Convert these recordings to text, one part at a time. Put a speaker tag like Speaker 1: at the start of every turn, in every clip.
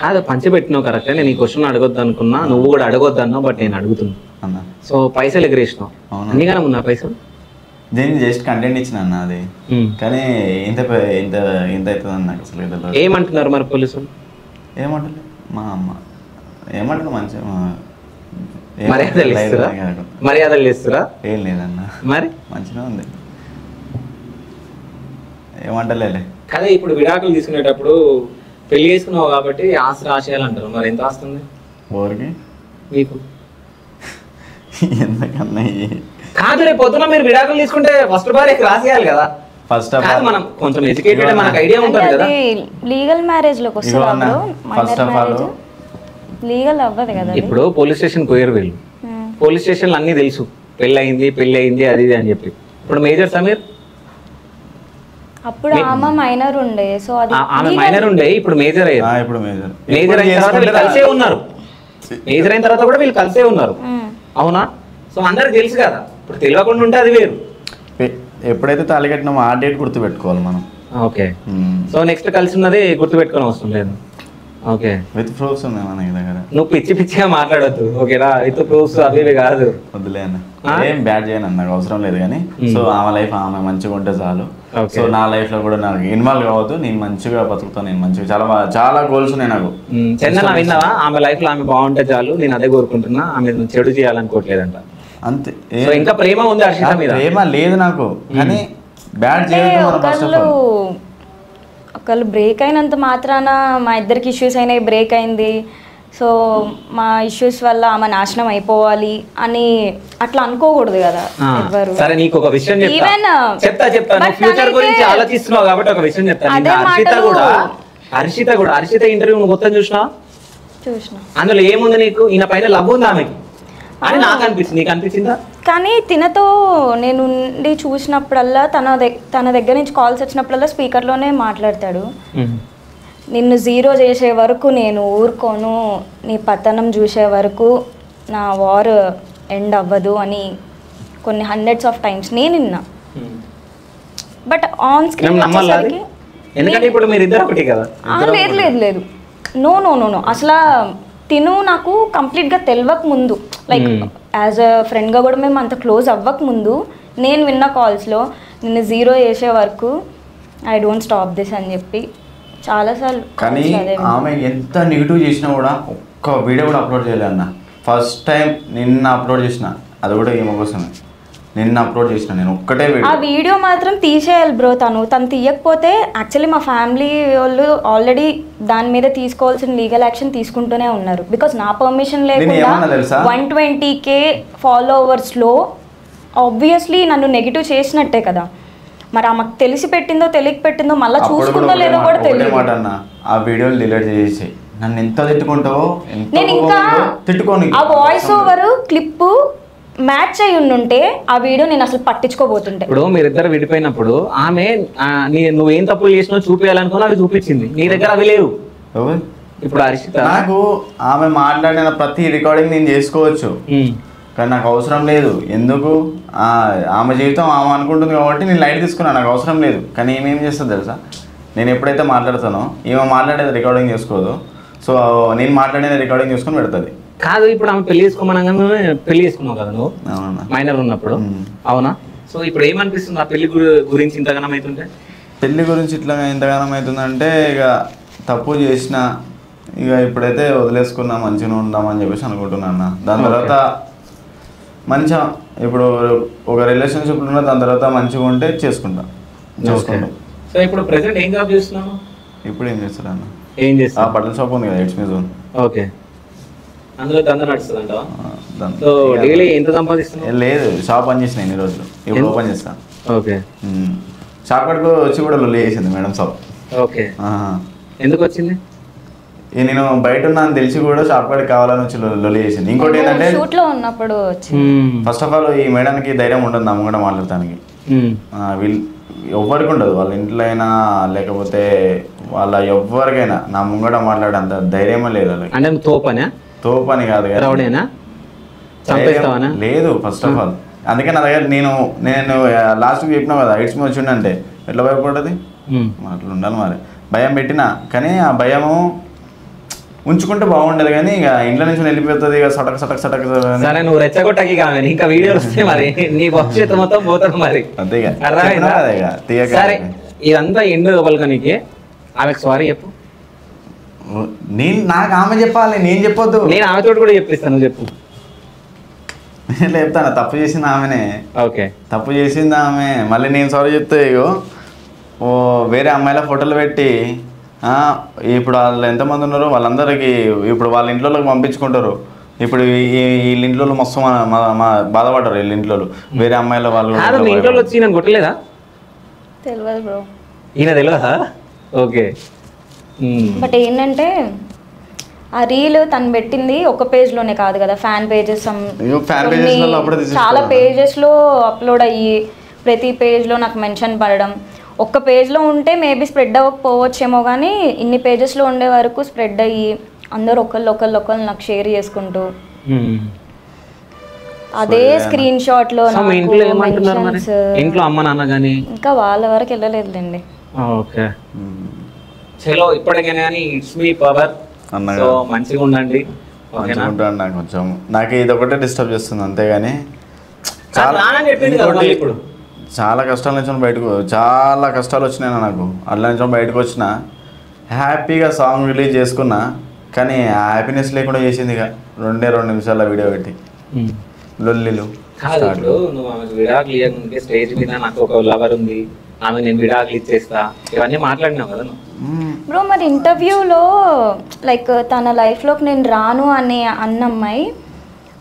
Speaker 1: కాదు పంచిపెట్టినావు కరెక్టే. నేను ఈ క్వశ్చన్ అడగొద్దు అనుకున్నా, నువ్వు కూడా అడగొద్దు అన్నావు, బట్ నేను అడుగుతున్నా
Speaker 2: అన్న.
Speaker 1: సో పైసలు ఎగరేసినావు, అందుకనే ఉన్నా పైసలు.
Speaker 2: దీన్ని జస్ట్ కంటెంట్ ఇచ్చిన అన్న అది, కానీ ఇంత ఇంత ఇంత అవుతుంది అన్న నాకు అసలు.
Speaker 1: ఏమంటున్నారు మరి పోలీసులు?
Speaker 2: ఏమంటారు మా అమ్మ ఏమంటారు మంచిగా
Speaker 1: మర్యాదలు చేస్తురా?
Speaker 2: ఏం లేదన్న,
Speaker 1: మరి
Speaker 2: మంచిగా ఉంది, ఏమంటలే
Speaker 1: కదా. ఇప్పుడు విడాకులు తీసుకునేటప్పుడు పెళ్లి చేసుకున్నావు కాబట్టి ఆస్తి రాసేయాలి అంటారు, మరి ఎంత వస్తుంది
Speaker 2: ఊరికి
Speaker 1: మీకు?
Speaker 2: ఎందుకన్నా
Speaker 1: కాదు, రేపు పొద్దున మీరు విడాకులు తీసుకుంటే ఫస్ట్ భార్యకి రాసేయాలి కదా.
Speaker 2: ఫస్ట్
Speaker 1: మనం కొంచెం ఎడ్యుకేటెడ్, మనకు ఐడియా ఉంటుంది కదా.
Speaker 3: లీగల్ మ్యారేజ్ లోకి వస్తుంది,
Speaker 2: ఫస్ట్ ఆఫ్ ఆల్
Speaker 3: లీగల్ అవ్వదు కదా.
Speaker 1: ఇప్పుడు పోలీస్ స్టేషన్ పోయారు వీళ్ళు, పోలీస్ స్టేషన్లో అన్నీ తెలుసు, పెళ్ళి అయింది అది ఇది అని చెప్పి. ఇప్పుడు మేజర్ సమీర్
Speaker 3: అప్పుడు ఆమె మైనర్ ఉండే, సో అది
Speaker 1: ఆమె మైనర్ ఉండే, ఇప్పుడు మేజర్ అయ్యారు.
Speaker 2: ఇప్పుడు
Speaker 1: మేజర్ అయిన తర్వాత వీళ్ళు కలిసే ఉన్నారు, మేజర్ అయిన తర్వాత కూడా వీళ్ళు కలిసే ఉన్నారు, అవునా? సో అందరికి తెలుసు కదా. ఇప్పుడు తెలియకుండా ఉంటే అది వేరు.
Speaker 2: ఎప్పుడైతే తాళి కట్టినామో ఆ డేట్ గుర్తుపెట్టుకోవాలి మనం.
Speaker 1: ఓకే, సో నెక్స్ట్ కలిసి ఉన్నది గుర్తుపెట్టుకోవడం అవసరం లేదు. ఓకే,
Speaker 2: విత్ ప్రూఫ్స్ ఉన్నాయి మన దగ్గర.
Speaker 1: నువ్వు పిచ్చిగా మాట్లాడద్దు, ఓకేనా? విత్ ప్రూఫ్స్ అవి కాదు.
Speaker 2: వద్దులే అన్న, ఏం బ్యాడ్ చేయను అన్న, నాకు అవసరం లేదు. కానీ సో ఆమె లైఫ్ ఆమె మంచిగా ఉంటే చాలు. సో నా లైఫ్ లో కూడా నాకు ఇన్వాల్వ్ కావద్దు, నేను మంచిగా బతుకుతాను, నేను మంచిగా చాలా గోల్స్ ఉన్నాయి నాకు.
Speaker 1: చందన విన్నావా? ఆమె లైఫ్ లో ఆమె బాగుంటే చాలు, నేను అదే కోరుకుంటున్నా, ఆమె చెడు చేయాలనుకోవట్లేదంట.
Speaker 2: అంతే,
Speaker 1: ఇంకా ప్రేమ ఉంది హర్షిత మీద?
Speaker 2: ప్రేమ లేదు నాకు, కానీ బ్యాడ్ చేయదు.
Speaker 3: ఒకళ్ళు బ్రేక్ అయినంత మాత్రాన మా ఇద్దరికి ఇష్యూస్ అయినాయి, బ్రేక్ అయింది, సో మా ఇష్యూస్ వల్ల ఆమె నాశనం అయిపోవాలి అని అట్లా అనుకోకూడదు కదా ఎవరు.
Speaker 1: సరే, నీకు ఒక విషయం చెప్తా. ఫ్యూచర్ గురించి ఆలోచిస్తున్నావు కాబట్టి ఒక విషయం చెప్తాను. హర్షిత ఇంటర్వ్యూ నువ్వు మొత్తం చూసినా? అందులో ఏముంది నీకు? ఈయన పైన లవ్ ఉంది ఆమెకి అని నాకు అనిపిస్తుంది, నీకు అనిపించిందా?
Speaker 3: కానీ తినతో నేను చూసినప్పుడల్లా తన దగ్గర నుంచి కాల్స్ వచ్చినప్పుడల్లా స్పీకర్లోనే మాట్లాడతాడు. నిన్ను జీరో చేసే వరకు నేను ఊరుకోను, నీ పతనం చూసే వరకు నా వార్ ఎండ్ అవ్వదు అని కొన్ని హండ్రెడ్స్ ఆఫ్ టైమ్స్ నేను విన్నా. బట్ ఆన్ స్క్రీన్ వచ్చేసరికి లేదు, నో అసలు తిను నాకు కంప్లీట్గా తెలియక ముందు, లైక్ యాజ్ అ ఫ్రెండ్గా కూడా మేము అంత క్లోజ్ అవ్వక ముందు నేను విన్న కాల్స్లో నిన్ను జీరో చేసే వరకు ఐ డోంట్ స్టాప్ దిస్ అని చెప్పి చాలాసార్లు.
Speaker 2: కానీ ఆమె ఎంత నెగిటివ్ చేసినా కూడా ఒక్క వీడియో కూడా అప్లోడ్ చేయలే అన్న. ఫస్ట్ టైం నిన్న అప్లోడ్ చేసిన, అది కూడా ఏమో కోసమే నిన్న అప్లోడ్ చేసిన నేను ఒక్కటే వీడియో.
Speaker 3: ఆ వీడియో మాత్రం తీసేయాలి బ్రో. తను తీయకపోతే యాక్చువల్లీ మా ఫ్యామిలీ వాళ్ళు ఆల్రెడీ దాని మీద తీసుకోవాల్సిన లీగల్ యాక్షన్ తీసుకుంటూనే ఉన్నారు. బికాస్ నా పర్మిషన్ లేకుండా 120K ఫాలోవర్స్లో ఆబ్వియస్లీ నన్ను నెగిటివ్ చేసినట్టే కదా. మరి ఆమెకు తెలిసి పెట్టిందో తెలియక పెట్టిందో మళ్ళీ చూసుకుందో లేదో కూడా తెలియదు.
Speaker 2: ఆ వీడియోలు డిలీట్ చేసి నన్ను ఎంత తిట్టుకుంటావో
Speaker 3: నేను ఇంకా
Speaker 2: తిట్టుకోని
Speaker 3: ఆ వాయిస్ ఓవర్ క్లిప్ మ్యాచ్ అయి ఉంటే ఆ వీడియో నేను అసలు పట్టించుకోబోతుంటే.
Speaker 1: ఇప్పుడు మీరిద్దరు విడిపోయినప్పుడు ఆమె నువ్వేం తప్పులు చేసినా చూపించాలనుకున్నా అవి చూపించింది, నీ దగ్గర అవి లేవు. ఇప్పుడు హర్షిత
Speaker 2: నాకు ఆమె మాట్లాడిన ప్రతి రికార్డింగ్ నేను చేసుకోవచ్చు, కానీ నాకు అవసరం లేదు. ఎందుకు? ఆమె జీవితం ఆమె అనుకుంటుంది కాబట్టి నేను లైట్ తీసుకున్నాను, నాకు అవసరం లేదు. కానీ ఏమేం చేస్తుంది తెలుసా, నేను ఎప్పుడైతే మాట్లాడతానో ఈమె మాట్లాడేది రికార్డింగ్ చేసుకోదు, సో నేను మాట్లాడేది రికార్డింగ్ చేసుకుని పెడుతుంది.
Speaker 1: కాదు, ఇప్పుడు ఆమె పెళ్లి చేసుకోమనగానే పెళ్లి చేసుకున్నావు కదా నువ్వు మైనర్ ఉన్నప్పుడు, అవునా? సో ఇప్పుడు ఏమనిపిస్తుంది ఆ పెళ్లి గురించి ఇంతగానం అవుతుంటే?
Speaker 2: పెళ్లి గురించి ఇట్లా ఇంతగానం అవుతుందంటే ఇక తప్పు చేసిన ఇక ఇప్పుడైతే వదిలేసుకున్నా మంచిగా ఉందామని చెప్పేసి అనుకుంటున్నా. దాని తర్వాత మంచిగా ఇప్పుడు ఒక రిలేషన్షిప్లో ఉన్న దాని తర్వాత మంచిగా ఉంటే చేసుకుంటాం.
Speaker 1: సో ఇప్పుడు ప్రెసెంట్ ఏం జాబ్ చేస్తున్నాను?
Speaker 2: ఇప్పుడు ఏం చేస్తాడు అన్న?
Speaker 1: ఏం చేస్తా?
Speaker 2: బట్టల షాప్ ఉంది కదా, ఇట్స్ మీ జోన్.
Speaker 1: ఓకే, అందులో దందా నడుస్తుంది అంటావా? సో డైలీ ఎంత సంపాదిస్తున్నా?
Speaker 2: లేదు, షాప్ పని చేసిన ఎన్ని రోజులు, ఇప్పుడు ఓపెన్ చేస్తాను.
Speaker 1: ఓకే,
Speaker 2: షాప్ కడుకు వచ్చి కూడా లొల్లి చేసింది మేడం షాప్.
Speaker 1: ఓకే, ఎందుకు వచ్చింది?
Speaker 2: నేను బయట ఉన్నా అని తెలిసి కూడా షాప్ కాడికి కావాలని వచ్చి లొల్లి చేసింది. ఇంకోటి ఏంటంటే ఫస్ట్ ఆఫ్ ఆల్ ఈ మేడానికి ధైర్యం ఉంటుంది నమ్మ కూడా మాట్లాడటానికి. వీళ్ళు ఎవ్వరికి ఉండదు, వాళ్ళ ఇంట్లో అయినా లేకపోతే వాళ్ళ ఎవ్వరికైనా నా ముంగట మాట్లాడేంత ధైర్యమే లేదు వాళ్ళకి. తోపని కాదు లేదు ఫస్ట్ ఆఫ్ ఆల్. అందుకే నా దగ్గర నేను లాస్ట్కి చెప్పినా కదా, ఇట్స్ మీ వచ్చిండంటే ఎట్లా భయపడ్డది, అట్లా ఉండాలి. మరి భయం పెట్టినా కానీ ఆ భయము ఉంచుకుంటే బాగుండదు కానీ ఇక ఇంట్లో నుంచి వెళ్ళిపోతుంది ఇక సటక్ సటక్ సటక్
Speaker 1: సరే నువ్వు రెచ్చగొట్టకి కావాలి ఇంకా వీడియోలు వస్తే మరి నీ భవిష్యత్తు మొత్తం పోతుంది మరి
Speaker 2: అంతే ఇక
Speaker 1: అర్థమైందా? సరే ఇదంతా ఎండు లోపలికి నీకు ఆమెకు సారీ చెప్పు.
Speaker 2: నాకు ఆమె చెప్పాలి, నేను చెప్పొద్దు.
Speaker 1: నేను ఆమె తోటి కూడా చెప్పిస్తాను, నువ్వు చెప్పు.
Speaker 2: నేను చెప్తాను తప్పు చేసింది ఆమెనే.
Speaker 1: ఓకే
Speaker 2: తప్పు చేసింది ఆమె, మళ్ళీ నేను సారీ చెప్తే ఇగో ఓ వేరే అమ్మాయిల ఫోటోలు పెట్టి ఇప్పుడు వాళ్ళు ఎంతమంది ఉన్నారో వాళ్ళందరికీ ఇప్పుడు వాళ్ళ ఇంట్లోకి పంపించుకుంటారు. ఇప్పుడు వీళ్ళ ఇంట్లో మస్తు బాధపడ్డారు వీళ్ళ ఇంట్లో వేరే అమ్మాయిల వాళ్ళు.
Speaker 1: మీ ఇంట్లో వచ్చి నేను కొట్టలేదా?
Speaker 3: తెలియదు బ్రో.
Speaker 1: ఈయన తెలియదా? ఓకే.
Speaker 3: బట్ ఏంటంటే ఆ రీల్ తను పెట్టింది ఒక పేజ్లోనే కాదు కదా, ఫ్యాన్ పేజెస్ చాలా పేజెస్లో అప్లోడ్ అయ్యి ప్రతి పేజ్లో నాకు మెన్షన్ పడడం. ఒక్క పేజ్లో ఉంటే మేబీ స్ప్రెడ్ అవ్వకపోవచ్చేమో కానీ ఇన్ని పేజెస్లో ఉండే వరకు స్ప్రెడ్ అయ్యి అందరూ ఒకళ్ళు నాకు షేర్ చేసుకుంటూ అదే స్క్రీన్ షాట్ లో
Speaker 1: ఇంట్లో అమ్మ నాన్న గానీ
Speaker 3: ఇంకా వాళ్ళ వరకు వెళ్ళలేదులేండి.
Speaker 1: ఓకే చలో ఇప్పటికైనా కానీ ఇట్స్ మీ పవర్. సో మంచిగా ఉండండి.
Speaker 2: నాకు కొంచెం నాకు ఇది ఒకటే డిస్టర్బ్ చేస్తుంది అంతేగాని చాలా కష్టాల నుంచి బయటకు చాలా కష్టాలు వచ్చినాయి నాకు. అట్లా నుంచి బయటకు వచ్చిన హ్యాపీగా సాంగ్ రిలీజ్ చేసుకున్నా కానీ ఆ హ్యాపీనెస్ లేకుండా చేసింది ఇక 2 నిమిషాల వీడియో పెట్టి లొల్లిలు.
Speaker 1: ఇప్పుడు నువ్వు ఆమెకు విడాకులు ఇవ్వకుంటే స్టేజ్ మీద నాకు ఒక లవర్ ఉంది ఆమె నేను విడాకులు ఇచ్చేస్తా ఇవన్నీ మాట్లాడినావు కదా
Speaker 3: బ్రో. మరి ఇంటర్వ్యూలో లైక్ తన లైఫ్లోకి నేను రాను అనే అన్నమ్మాయి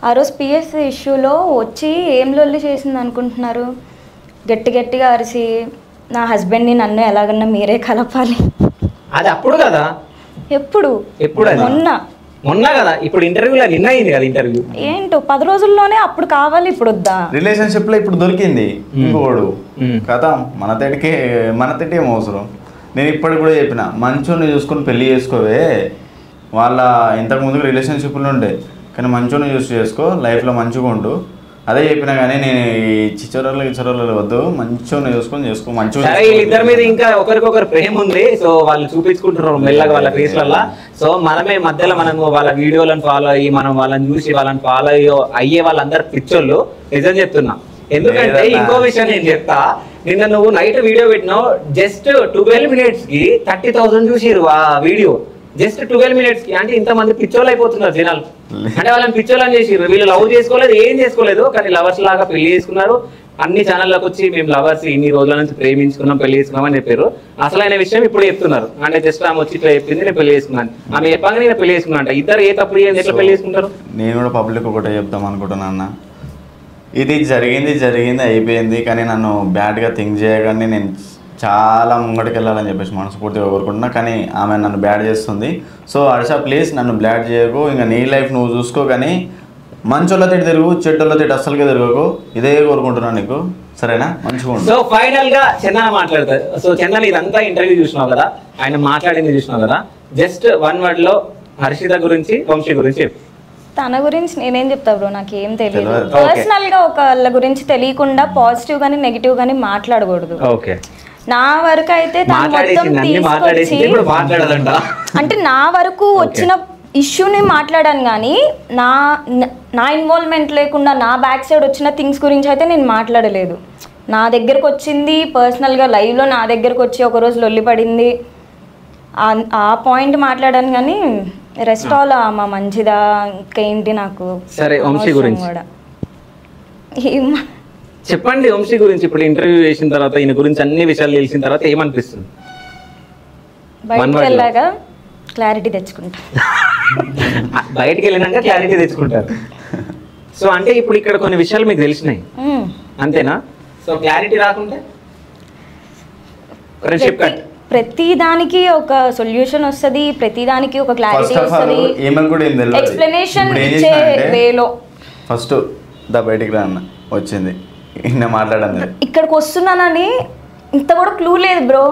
Speaker 3: ఆ రోజు పిఎస్ ఇష్యూలో వచ్చి ఏం లొల్లి చేసింది అనుకుంటున్నారు? గట్టిగా అరిసి నా హస్బెండ్ని నన్ను ఎలాగన్నా మీరే కలపాలి.
Speaker 1: అది అప్పుడు కదా?
Speaker 3: ఎప్పుడు
Speaker 1: మొన్న కదా. ఇప్పుడు ఇంటర్వ్యూలో నిన్న అయింది కదా ఇంటర్వ్యూ.
Speaker 3: ఏంటో 10 రోజుల్లోనే అప్పుడు కావాలి ఇప్పుడు వద్దా?
Speaker 2: రిలేషన్షిప్ లో ఇప్పుడు దొరికింది ఇంకోడు కదా. మన తేటి ఏం అవసరం. నేను ఇప్పటికి కూడా చెప్పిన మంచోని చూసుకొని పెళ్లి చేసుకోవే. వాళ్ళ ఇంతకు ముందుకు రిలేషన్షిప్లు ఉండే కానీ మంచోని చూసి చేసుకో, లైఫ్లో మంచిగా ఉండు. అదే చెప్పినా కానీ నేను ఈ చిచ్చోరలు వద్దు, మంచోని చూసుకొని చేసుకో. మంచిగా
Speaker 1: వీళ్ళిద్దరి మీద ఇంకా ఒకరికొకరు ప్రేమ ఉంది. సో వాళ్ళు చూపించుకుంటున్నారు మెల్లగా వాళ్ళ ఫేస్లల్లా. సో మనమే మధ్యలో మనము వాళ్ళ వీడియోలను ఫాలో అయ్యి మనం వాళ్ళని చూసి వాళ్ళని ఫాలో అయ్యే వాళ్ళందరు పిచ్చోళ్ళు. నిజం చెప్తున్నా. ఎందుకంటే ఇంకో విషయం నేను చెప్తా. నిన్న నువ్వు నైట్ వీడియో పెట్టినావు, జస్ట్ 12 minutes కి 30,000 చూసిరు ఆ వీడియో. జస్ట్ 12 minutes కి. అంటే ఇంతమంది పిచ్చోళ్ళు అయిపోతున్నారు జనాలు. అంటే వాళ్ళని పిచ్చోళ్ళని చేసిర్రు. వీళ్ళు లవ్ చేసుకోలేదు, ఏం చేసుకోలేదు, కానీ లవర్స్ లాగా పెళ్లి చేసుకున్నారు. అన్ని ఛానల్లోకి వచ్చి మేము లవర్స్ ఇన్ని రోజుల నుంచి ప్రేమించుకున్నాం పెళ్లి చేసుకున్నాం అని చెప్పారు. అసలైన విషయం ఇప్పుడు చెప్తున్నారు. అంటే జస్ట్ ఆమె వచ్చి ఇట్లా చెప్పింది నేను పెళ్లి చేసుకున్నాను, ఆమె చెప్పాక నేను పెళ్లి చేసుకున్నా అంట. ఇద్దరు ఏ తప్పుడు ఎట్లా పెళ్లి చేసుకుంటారు?
Speaker 2: నేను కూడా పబ్లిక్ ఒకటే చెప్తాం అనుకుంటున్నా అన్న. ఇది జరిగింది అయిపోయింది. కానీ నన్ను బ్యాడ్గా థింక్ చేయగానే నేను చాలా ముంగడికి వెళ్ళాలని చెప్పేసి మనస్ఫూర్తిగా కోరుకుంటున్నా. కానీ ఆమె నన్ను బ్యాడ్ చేస్తుంది. సో హర్ష ప్లీజ్ నన్ను బ్యాడ్ చేయకు. ఇంకా నీ లైఫ్ నువ్వు చూసుకో, కానీ మంచోళ్ళ తిట్టి తిరుగు, చెడ్డోళ్ళ తిట్టి అస్సలుగా తిరగకు. ఇదే కోరుకుంటున్నాను నీకు, సరేనా? మంచిగా.
Speaker 1: సో ఫైనల్ గా చందన మాట్లాడతారు. సో చందన ఇదంతా ఇంటర్వ్యూ చూసినావు కదా, ఆయన మాట్లాడింది చూసినావు కదా, జస్ట్ 1 word లో హర్షిత గురించి వంశీ గురించి
Speaker 3: తన గురించి నేనేం చెప్తా బ్రో, నాకేం తెలియదు. పర్సనల్ గా ఒకళ్ళ గురించి తెలియకుండా పాజిటివ్ గానీ నెగిటివ్ గానీ మాట్లాడకూడదు.
Speaker 1: ఓకే.
Speaker 3: నా వరకు అయితే అంటే నా వరకు వచ్చిన ఇష్యూని మాట్లాడాను కానీ నా ఇన్వాల్వ్మెంట్ లేకుండా నా బ్యాక్ సైడ్ వచ్చిన థింగ్స్ గురించి అయితే నేను మాట్లాడలేదు. నా దగ్గరకు వచ్చింది పర్సనల్గా లైవ్లో నా దగ్గరకు వచ్చి ఒకరోజు లొల్లి పడింది, ఆ పాయింట్ మాట్లాడాను. కానీ రెస్ట్ ఆల్ మా మంచిదా ఇంకేంటి నాకు.
Speaker 1: సరే వంశీ గురించి చెప్పండి. వంశీ గురించి ఇప్పుడు ఇంటర్వ్యూ చేసిన తర్వాత ఈయన గురించి అన్ని విషయాలు తెలిసిన తర్వాత ఏమనిపిస్తుంది?
Speaker 3: బయటకు వెళ్ళాక క్లారిటీ తెచ్చుకుంటా.
Speaker 1: బయటకు వెళ్ళినాక క్లారిటీ తెచ్చుకుంటారు. సో అంటే ఇప్పుడు ఇక్కడ కొన్ని విషయాలు మీకు తెలిసినాయి అంతేనా? సో క్లారిటీ రాకుంటే ఫ్రెండ్షిప్ కట్.
Speaker 3: ప్రతి దానికి ఒక సొల్యూషన్ వస్తుంది, ప్రతి దానికి ఒక క్లారిటీ వస్తుంది, ఎక్స్ప్లెనేషన్ ఇచ్చే వేలో.
Speaker 2: ఫస్ట్ బయటికి రా అన్న వచ్చింది మాట్లాడాను, ఇక్కడికి
Speaker 3: వస్తున్నానని ఇంత కూడా క్లూ లేదు బ్రో.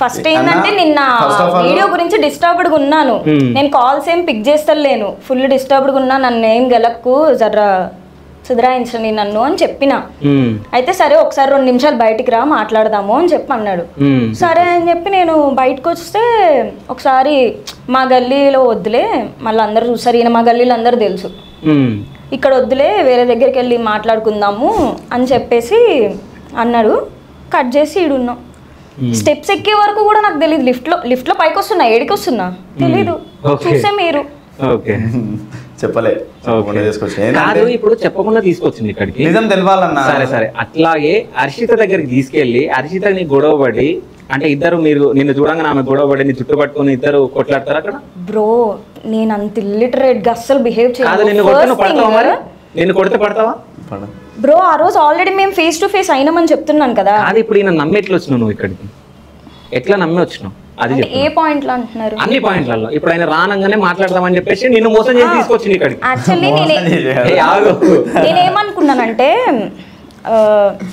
Speaker 3: ఫస్ట్ ఏంటంటే నిన్న వీడియో గురించి డిస్టర్బ్డ్ గా ఉన్నాను. నేను కాల్స్ ఏం పిక్ చేస్తలేను, ఫుల్ డిస్టర్బ్డ్ గా ఉన్నా. నన్ను ఏం గెలక్కు జర్రా సుధరాయించండి నన్ను అని చెప్పిన. అయితే సరే ఒకసారి 2 నిమిషాలు బయటికి రా మాట్లాడదాము అని చెప్పి అన్నాడు. సరే అని చెప్పి నేను బయటకు వస్తే ఒకసారి మా గల్లీలో వద్దులే, మళ్ళీ అందరూ చూసారు, ఈయన మా గల్లీలో అందరూ తెలుసు, ఇక్కడ వద్దులే వేరే దగ్గరికి వెళ్ళి మాట్లాడుకుందాము అని చెప్పేసి అన్నాడు. కట్ చేసి ఈడున్నాం. స్టెప్స్ ఎక్కే వరకు కూడా నాకు తెలియదు, లిఫ్ట్ లో పైకి వస్తున్నా, ఏడికి వస్తున్నా తెలీదు, చూసే మీరు
Speaker 2: చెప్పలే
Speaker 1: కాదు, ఇప్పుడు చెప్పకుండా తీసుకొచ్చింది ఇక్కడికి,
Speaker 2: నిజం తెలవాలన్నా.
Speaker 1: సరే అట్లాగే హర్షిత దగ్గరికి తీసుకెళ్లి హర్షితని గొడవ పడి, అంటే ఇద్దరు మీరు నిన్ను చూడంగానే ఆమె గొడవ పడి నీ చుట్టూ పట్టుకుని ఇద్దరు కొట్లాడతారు అక్కడ?
Speaker 3: బ్రో నేను అంత ఇల్లిటరేట్ గా అస్సలు బిహేవ్
Speaker 1: చేయను. నిన్ను కొడితే పడతావా
Speaker 3: బ్రో? ఆ రోజు ఆల్రెడీ మేము ఫేస్ టు ఫేస్ అయినామని చెప్తున్నాను కదా.
Speaker 1: అది ఇప్పుడు ఈయన నమ్మి ఎట్లా వచ్చినావు నువ్వు ఇక్కడికి? ఎట్లా నమ్మి వచ్చినావు? అది
Speaker 3: ఏ పాయింట్ లో అంటున్నారు?
Speaker 1: అన్ని పాయింట్లలో. ఇప్పుడు ఆయన రానంగానే మాట్లాడదామని చెప్పేసి నిన్ను మోసం చేసి తీసుకొచ్చింది ఇక్కడికి.
Speaker 3: యాక్చువల్లీ నేనేమనుకున్నానంటే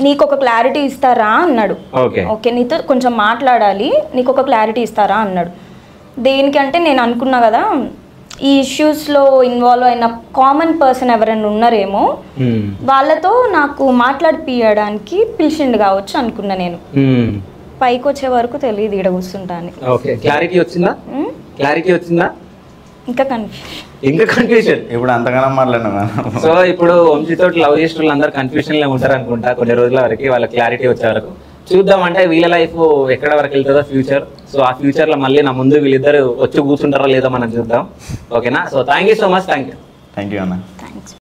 Speaker 3: నీకు ఒక క్లారిటీ ఇస్తారా అన్నాడు. ఓకే నీతో కొంచెం మాట్లాడాలి, నీకు ఒక క్లారిటీ ఇస్తారా అన్నాడు. దేనికంటే నేను అనుకున్నా కదా ఈ ఇష్యూస్లో ఇన్వాల్వ్ అయిన కామన్ పర్సన్ ఎవరైనా ఉన్నారేమో వాళ్ళతో నాకు మాట్లాడిపియడానికి పిలిచిండు కావచ్చు అనుకున్నా. నేను పైకి వచ్చే వరకు తెలియదు ఈడ కూర్చుంటా అని.
Speaker 1: క్లారిటీ వచ్చిందా? ఇంకా
Speaker 3: కన్ఫ్యూజన్.
Speaker 2: ఇప్పుడు అంతగానో మాట్లాడినా.
Speaker 1: సో ఇప్పుడు వంశీతో లవ్ చేసిన వాళ్ళు అందరు కన్ఫ్యూజన్ లో ఉంటారు అనుకుంటా కొన్ని రోజుల వరకు, వాళ్ళ క్లారిటీ వచ్చే వరకు. చూద్దాం అంటే వీళ్ళ లైఫ్ ఎక్కడ వరకు వెళ్తుందో ఫ్యూచర్. సో ఆ ఫ్యూచర్ లో మళ్ళీ నా ముందు వీళ్ళిద్దరు వచ్చి కూర్చుంటారో లేదో మనం చూద్దాం. ఓకేనా? So thank you so much. Thank you
Speaker 2: అన్న.